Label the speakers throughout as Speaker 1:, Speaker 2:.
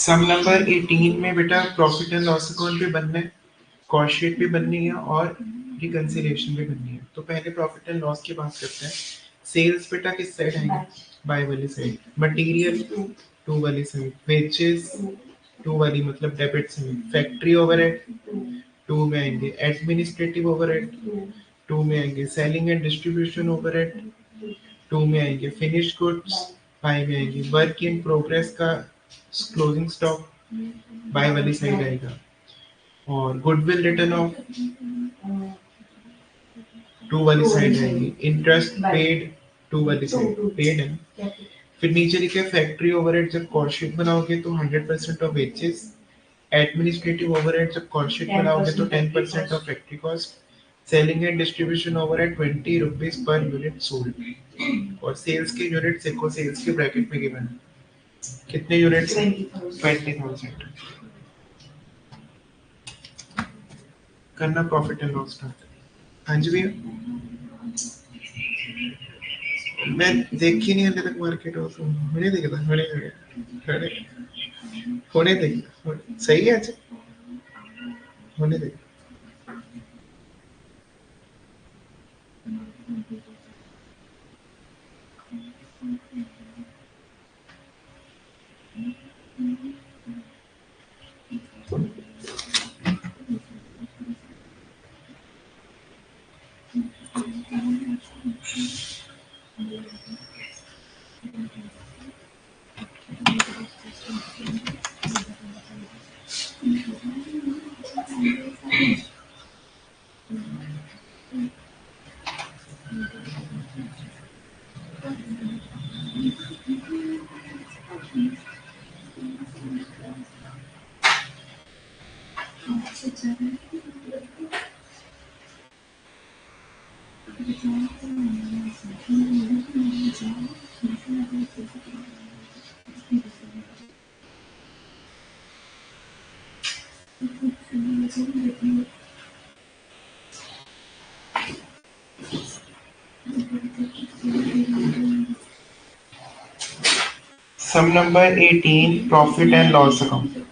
Speaker 1: सम number 18 में बेटा profit and loss account भी बनना है, कॉस्ट शीट भी बननी है और रिकंसिलिएशन भी बननी है। तो पहले प्रॉफिट एंड लॉस की बात करते हैं। सेल्स बेटा किस साइड आएंगे? बाय वाली साइड। मटेरियल टू वाली साइड। वेजेस टू वाली मतलब debit side. Factory overhead to में आएंगे। एडमिनिस्ट्रेटिव ओवरहेड टू में आएंगे। Selling and distribution overhead to में आएंगे। फिनिश गुड्स बाय में आएंगे। वर्क इन प्रोग्रेस का क्लोजिंग स्टॉक बाय वाली साइड आएगा। और गुडविल रिटर्न ऑफ टू वाली साइड आएगी। इंटरेस्ट पेड टू वाली साइड पेड है। फिर नीचे लिखे फैक्ट्री ओवरहेड। जब कॉस्ट शीट बनाओगे तो 100% ऑफ वेजेस। एडमिनिस्ट्रेटिव ओवरहेड जब कॉस्ट शीट बनाओगे तो 10% of factory cost. Selling and distribution overhead 20 rupees per unit sold. और सेल्स के यूनिट देखो, सेल्स के ब्रैकेट में गिवन है कितने यूनिट्स? 20,000। करना प्रॉफिट एंड लॉस स्टार्ट। हाँ जी भैया, मैं देखी नहीं अभी तक मार्केट और होने देगा होने होने होने देगा सही है। अच्छा होने देगा। Sum number 18 profit and loss account.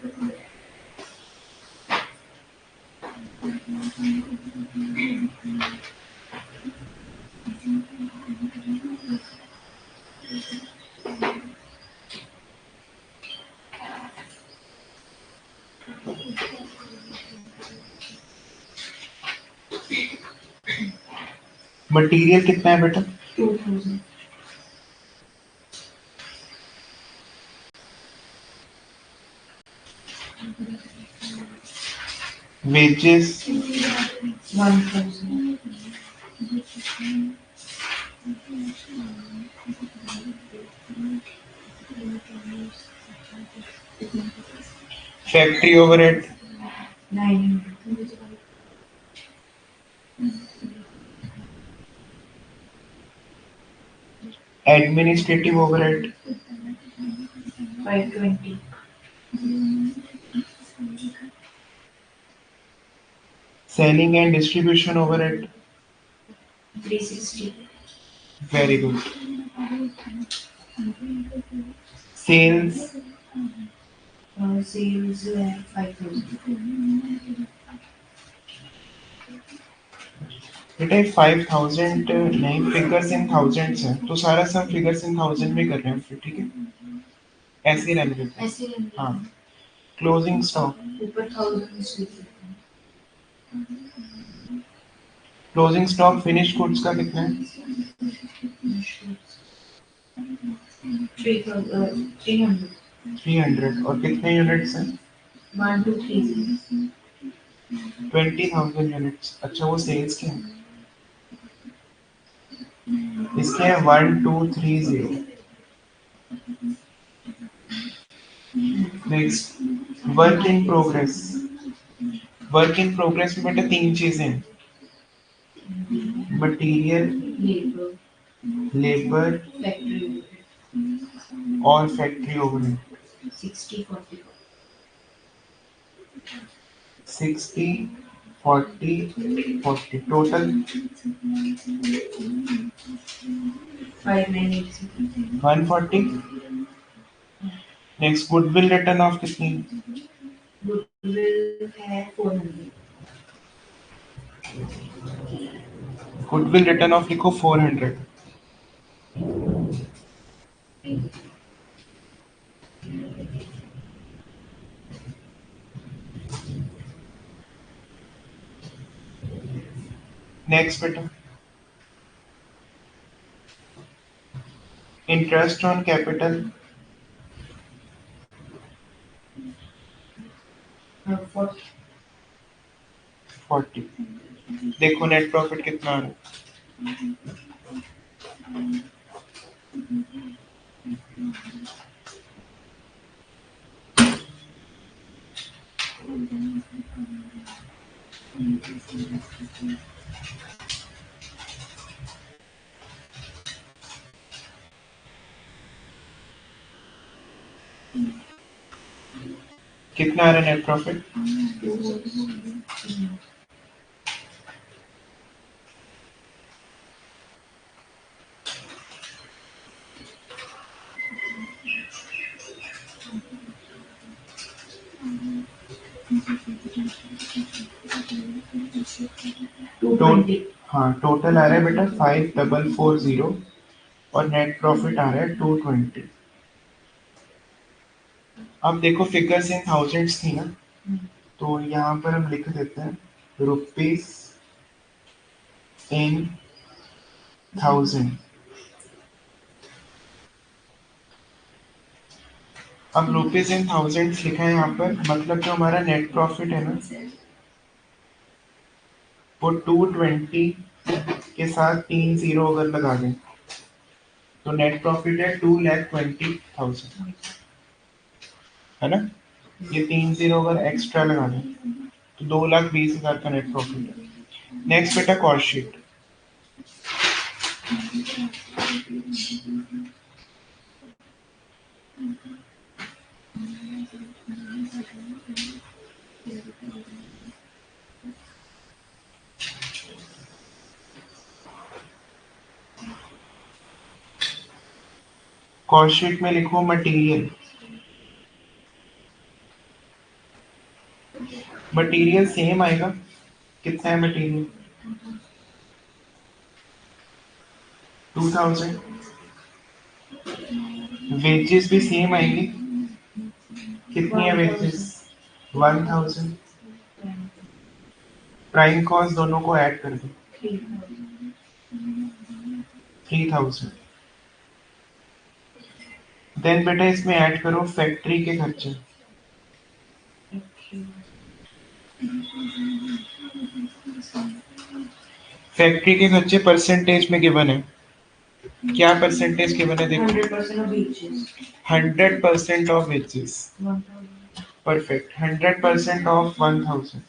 Speaker 1: Material कितना है बेटा? 2000। Wages 1000। Factory overhead 900। Administrative overhead 520। Selling and distribution overhead 360। Very good. Sales sales 5000। बेटा 5000 नहीं, फिगर्स इन थाउजेंड्स है तो सारा सब फिगर्स इन थाउजेंड में कर रहे हैं फिर, ठीक है ऐसे ही रहने देते हैं। हाँ, क्लोजिंग स्टॉक ऊपर 1000। क्लोजिंग स्टॉक फिनिश गुड्स का कितना है? 300। और कितने यूनिट्स हैं? 1230। 20,000 यूनिट्स। अच्छा वो सेल्स के हैं, इसके 1230। Next work in progress. Work in progress में बेटा तीन चीजें हैं, मटेरियल, लेबर और factory overhead. 60 40 total 5980। 140। Next goodwill written of कितनी?
Speaker 2: गुडविल है 400।
Speaker 1: गुडविल रिटर्न ऑफ लिखो 400। नेक्स्ट बेटा, इंटरेस्ट ऑन कैपिटल 40। देखो नेट प्रॉफिट कितना आ रहा है। कितना आ रहा है नेट प्रॉफिट? हाँ टोटल आ रहा है बेटा 5440 और नेट प्रॉफिट आ रहा है 220। अब देखो फिगर्स इन थाउजेंड्स थी ना, तो यहाँ पर हम लिख देते हैं रुपीज इन थाउजेंड। अब रुपीज इन थाउजेंड लिखा है यहाँ पर, मतलब जो हमारा नेट प्रॉफिट है ना वो 220 के साथ 3 जीरो अगर लगा दें तो नेट प्रॉफिट है 2,20,000, है ना। ये 3 जीरो अगर एक्स्ट्रा लगा दें तो 2,20,000 का नेट प्रॉफिट है। नेक्स्ट बेटा कॉस्ट शीट। कॉस्ट शीट में लिखो मटेरियल। मटेरियल सेम आएगा, कितना है मटेरियल? 2000। वेजेस भी सेम आएंगे, कितनी है वेजेस? 1000। प्राइम कॉस्ट दोनों को ऐड कर दो 3000। देन बेटा इसमें ऐड करो फैक्ट्री के खर्चे। फैक्ट्री के खर्चे परसेंटेज में गिवन है, क्या परसेंटेज गिवन है देखो? 100% of wages. Perfect. 100% of 1000।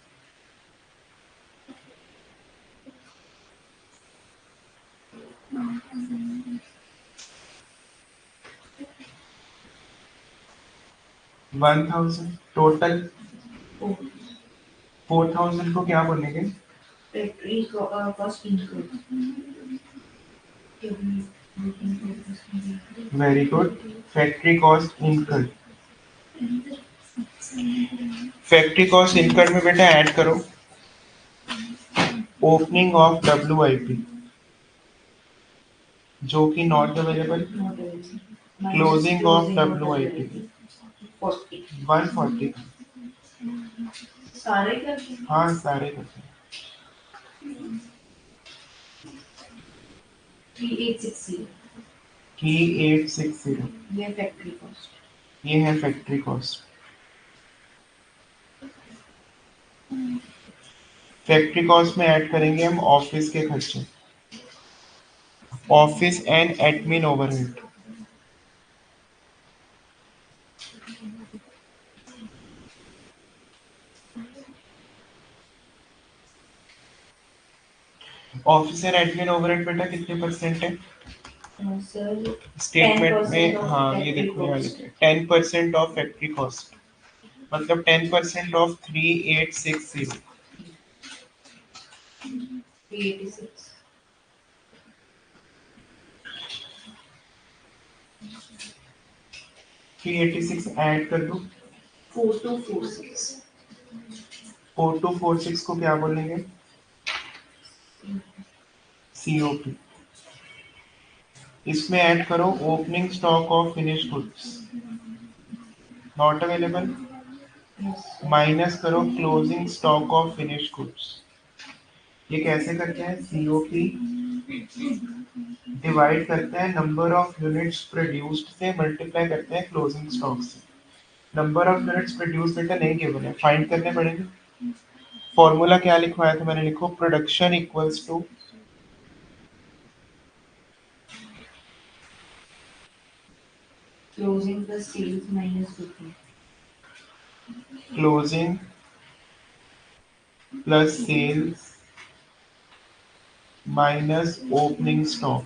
Speaker 1: 1000 total. 4000 को क्या बोलेंगे?
Speaker 2: Factory cost include.
Speaker 1: Very good. Factory cost incurred. Factory cost incurred में बेटा ऐड करो ओपनिंग ऑफ WIP जो कि not available, closing of WIP 140।
Speaker 2: सारे करते हैं?
Speaker 1: हाँ सारे करते हैं।
Speaker 2: 3860।
Speaker 1: 3860
Speaker 2: ये फैक्ट्री कॉस्ट।
Speaker 1: ये है फैक्ट्री कॉस्ट। फैक्ट्री कॉस्ट में ऐड करेंगे हम ऑफिस के खर्चे, office and admin overhead. Office and admin overhead बेटा कितने परसेंट है
Speaker 2: सर
Speaker 1: स्टेटमेंट में?
Speaker 2: 10%
Speaker 1: हाँ ये देखो यहाँ लिखा है 10% ऑफ फैक्ट्री कॉस्ट, मतलब 10% ऑफ 3860।
Speaker 2: 386।
Speaker 1: 386 ऐड कर दो।
Speaker 2: 4246
Speaker 1: 4246 को क्या बोलेंगे? COP। इसमें ऐड करो opening stock of finish goods not available, minus करो closing stock of finish goods. ये कैसे करते हैं? COP डिवाइड करते हैं नंबर ऑफ यूनिट्स प्रोड्यूस्ड से, मल्टीप्लाई करते हैं क्लोजिंग स्टॉक से। नंबर ऑफ यूनिट्स प्रोड्यूस बेटा नहीं गिवन है, फाइंड करने पड़ेंगे। फॉर्मूला क्या लिखवाया था मैंने? लिखो production equals to
Speaker 2: closing plus sales minus booking
Speaker 1: closing plus sales minus opening stock.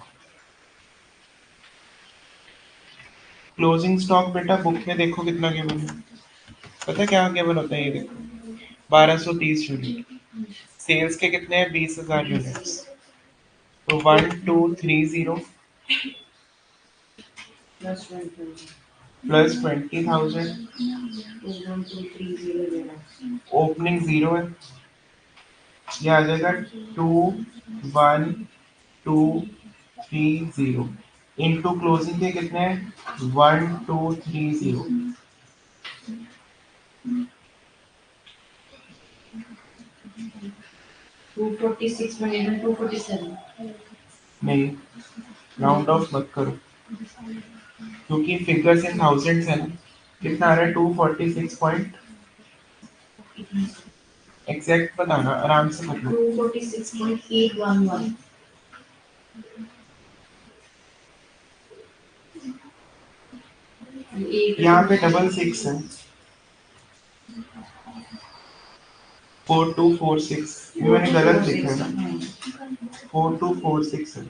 Speaker 1: Closing stock बेटा बुक में देखो कितना गिवन है, पता है क्या गिवन होता है? ये देखो 1230 यूनिट। सेल्स के कितने हैं? 20,000 यूनिट्स। तो 1230
Speaker 2: plus 1,000
Speaker 1: plus 20,000,
Speaker 2: is 1230
Speaker 1: opening zero है, ये आ जाएगा 21230 इंटू क्लोजिंग के कितने हैं? 1230।
Speaker 2: 246 minus 247
Speaker 1: नहीं, राउंड ऑफ मत करो क्योंकि फिगर्स इन थाउजेंड्स है ना। कितना आ रहा है? 246 पॉइंट, एग्जैक्ट बताना, आराम से कर लो।
Speaker 2: 246.811
Speaker 1: यहाँ पे डबल सिक्स है, 4246, ये मैंने गलत लिखा है ना, 4246 है।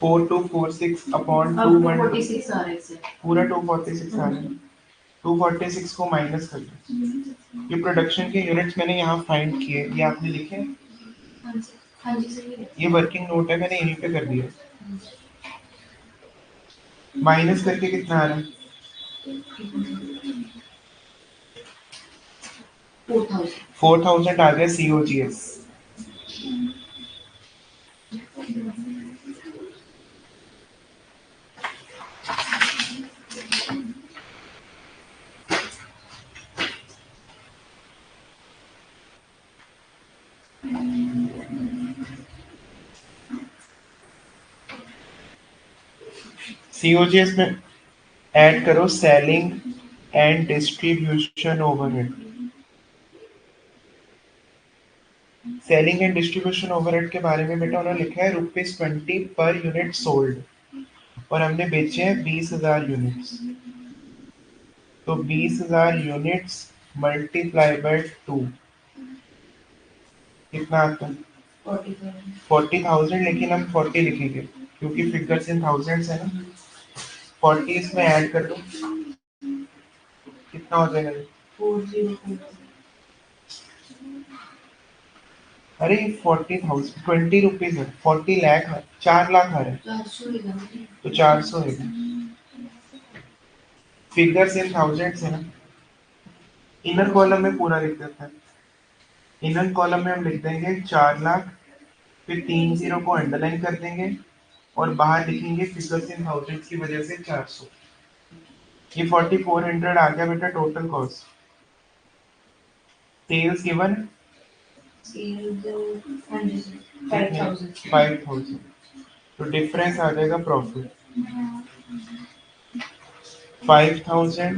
Speaker 1: 4246 अपॉन
Speaker 2: 246 आ रहा है सर।
Speaker 1: पूरा 246 आ रहा है। 246 को माइनस कर लो। ये प्रोडक्शन के यूनिट्स मैंने यहाँ फाइंड किए, ये आपने लिखे हैं?
Speaker 2: हाँ जी सर,
Speaker 1: ये वर्किंग नोट है, मैंने यहीं पे कर दिया। माइनस करके कितना आ रहा है? 4000 आ गया COGS। COGS में ऐड करो selling and distribution overhead. Selling and distribution overhead के बारे में बेटा उन्होंने लिखा है ₹20 पर यूनिट सोल्ड, और हमने बेचे हैं 20,000 यूनिट्स। तो 20,000 यूनिट्स मल्टीप्लाई बाय 2 कितना आता है? 40,000, लेकिन हम 40 लिखेंगे क्योंकि फिगर्स इन थाउजेंड्स है ना। 40 इसमें ऐड कर दो, कितना हो जाएगा?
Speaker 2: 404
Speaker 1: अरे 40,000 20 रुपीज है, 40 लाख, 4 लाख आ रहा है,
Speaker 2: 400
Speaker 1: तो 400 है। फिगर्स इन थाउजेंड्स है ना। इनर कॉलम में पूरा लिख देते हैं। इनर कॉलम में हम लिख देंगे 4 लाख, फिर 3 जीरो को अंडरलाइन कर देंगे और बाहर लिखेंगे फिगर्स इन थाउजेंड्स की वजह से 400। ये 4400 आ गया बेटा total cost. Sales given
Speaker 2: sales 5,000
Speaker 1: 5,000, तो डिफरेंस आ जाएगा प्रॉफिट 5,000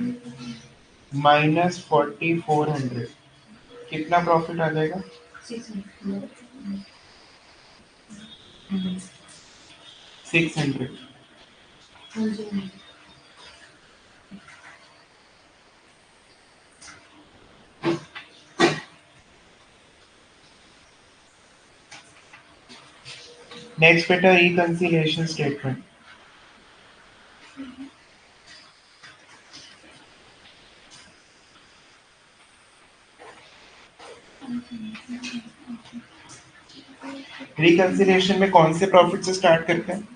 Speaker 1: माइनस 4400, कितना प्रॉफिट आ जाएगा? 600। नेक्स्ट बेटा रिकंसिलिएशन स्टेटमेंट। रिकंसिलिएशन में कौन से प्रॉफिट से स्टार्ट करते हैं?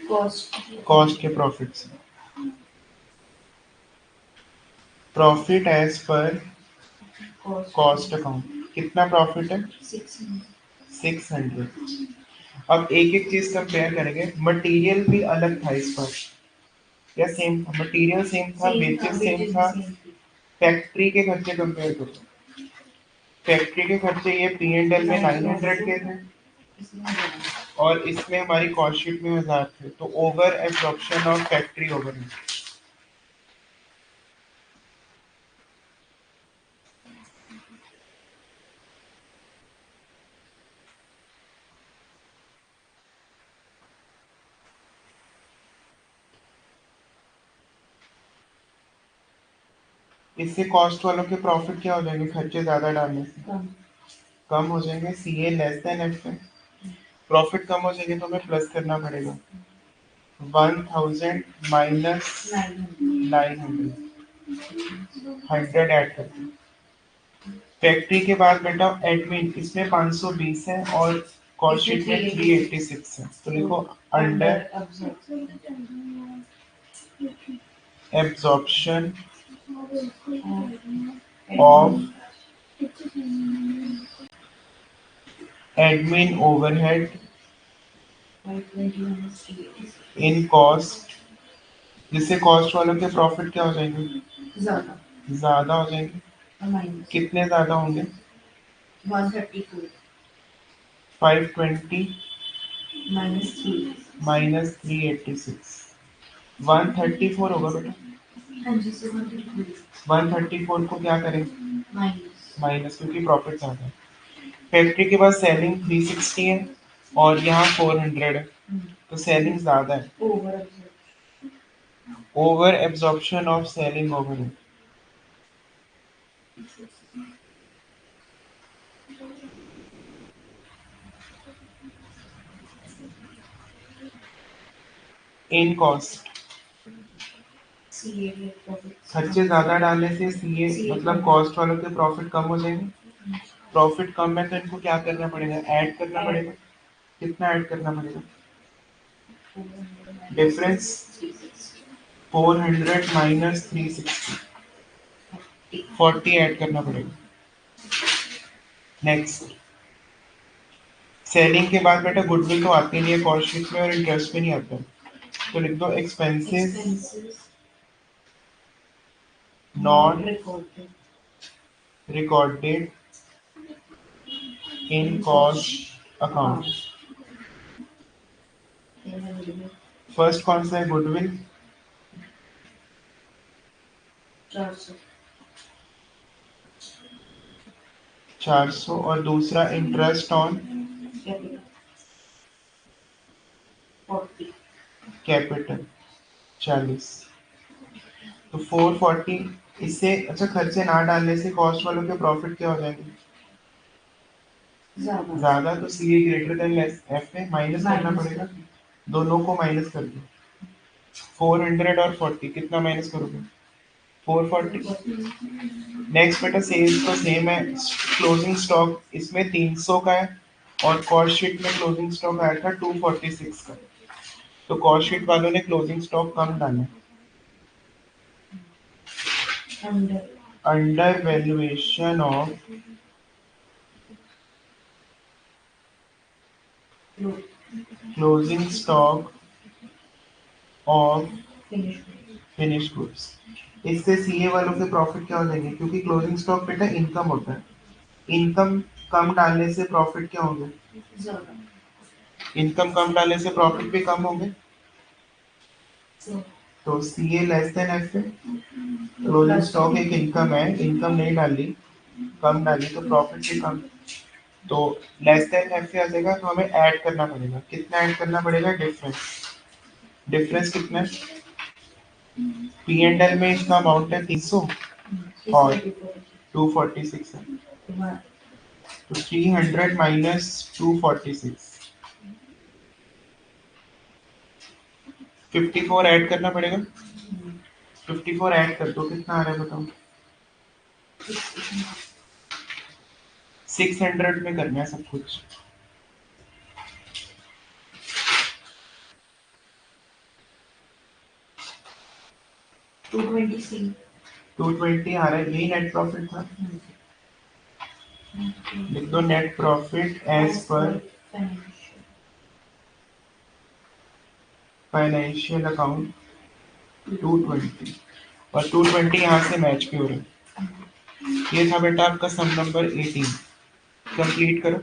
Speaker 1: कॉस्ट के प्रॉफिट से। प्रॉफिट एज पर कॉस्ट अकाउंट कितना प्रॉफिट है? 600। अब एक एक चीज कंपेयर करेंगे। मटेरियल भी अलग था इस पर या सेम था? मटेरियल सेम था, वेजेस सेम था। फैक्ट्री के खर्चे कंपेयर करो। फैक्ट्री के खर्चे ये P&L में 900 के थे और इसमें हमारी कॉस्ट शीट में 1000 थे। तो over absorption of factory overhead. इससे कॉस्ट वालों के प्रॉफिट क्या हो जाएंगे? खर्चे ज्यादा डालने से कम हो जाएंगे। CA लेस देन एफ है। प्रॉफिट कम हो जाएंगे तो हमें प्लस करना पड़ेगा। 1000 माइनस 900, 100 ऐड करते हैं। फैक्ट्री के बाद बेटा एडमिन, इसमें 520 है और कॉस्ट शीट में 386 है। तो लिखो under absorption of admin overhead in cost, जिससे कॉस्ट वालों के प्रॉफिट क्या हो जाएंगे? ज्यादा हो जाएंगे। कितने ज्यादा होंगे? 520 माइनस 386, 134 होगा बेटा। 134 को क्या करें? माइनस, क्योंकि प्रॉफिट ज्यादा है। फैक्ट्री के बाद सेलिंग 360 है और यहाँ 400 है, तो सेलिंग ज्यादा है। Over absorption of selling overhead. In cost, खर्चे ज्यादा डालने से सीए मतलब कॉस्ट वालों के प्रॉफिट कम हो जाएंगे। प्रॉफिट कम है तो इनको क्या करना पड़ेगा? ऐड करना पड़ेगा। कितना ऐड करना पड़ेगा? डिफरेंस 400 माइनस 360, 40 ऐड करना पड़ेगा। नेक्स्ट, सेलिंग के बाद बेटा गुडविल तो आती नहीं है कॉस्ट शीट में और इंटरेस्ट भी नहीं आता, तो लिख दो expenses not recorded in cost account. First कौन सा है? गुडविल 400 और दूसरा इंटरेस्ट ऑन कैपिटल 40। तो 440 इससे अच्छा खर्चे ना डालने से कॉस्ट वालों के प्रॉफिट क्या हो जाएंगे? ज्यादा। तो सी ए ग्रेटर देन लेस एफ में माइनस करना पड़ेगा। दोनों को माइनस कर दो। 400 और 40 कितना माइनस करोगे? 440। नेक्स्ट बेटा सेल्स तो सेम है। क्लोजिंग स्टॉक इसमें 300 का है और कॉस्ट शीट में क्लोजिंग स्टॉक आया था 246 का। तो कॉस्ट शीट वालों ने क्लोजिंग स्टॉक कम डाला। Under valuation of closing stock of finish goods. इससे सीए वालों के प्रॉफिट क्या हो जाएंगे? क्योंकि क्लोजिंग स्टॉक बेटा इनकम होता है। इनकम कम डालने से प्रॉफिट क्या होंगे? इनकम कम डालने से प्रॉफिट भी कम होंगे। तो सी ए लेस देन एफ है। क्लोजिंग स्टॉक एक इनकम है, इनकम नहीं डाली, कम डाली तो प्रॉफिट भी कम। तो लेस देन एफ आ जाएगा तो हमें ऐड करना पड़ेगा। कितना ऐड करना पड़ेगा? डिफरेंस। डिफरेंस कितना है? P&L में इसका अमाउंट है 300 और 246 है। तो 300 माइनस 246, 54 ऐड करना पड़ेगा। 54 ऐड कर दो, कितना आ रहा है बताओ? 600 में करना है सब कुछ।
Speaker 2: 220 सी
Speaker 1: 220 आ रहा है, यही नेट प्रॉफिट था। लिख दो नेट प्रॉफिट एज पर फाइनेंशियल अकाउंट 220, और 220 यहाँ से मैच भी हो रहा है। ये था बेटा आपका सम नंबर 18। कंप्लीट करो।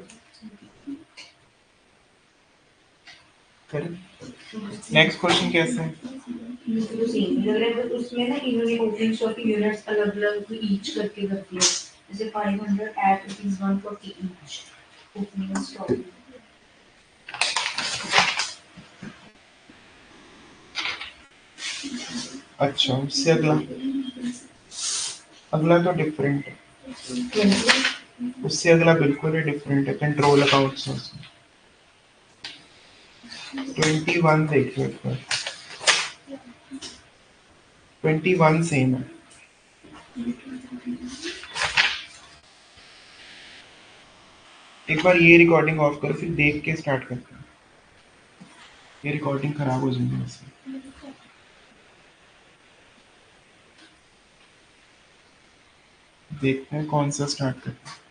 Speaker 1: नेक्स्ट क्वेश्चन कैसा है?
Speaker 2: तो सेम लग रहा है, उसमें ना इन्होंने ओपनिंग स्टॉक की यूनिट्स अलग अलग ईच करके कर दिया, जैसे 500 at rupees 140 each opening stock.
Speaker 1: अच्छा, उससे अगला अगला तो डिफरेंट है, उससे अगला बिल्कुल ही डिफरेंट है। कंट्रोल अकाउंट से 21 देखिए, 21 सेम है। एक बार ये रिकॉर्डिंग ऑफ करो, फिर देख के स्टार्ट करते हैं। ये रिकॉर्डिंग खराब हो जाएगी वैसे। देखते हैं कौन सा स्टार्ट करते हैं।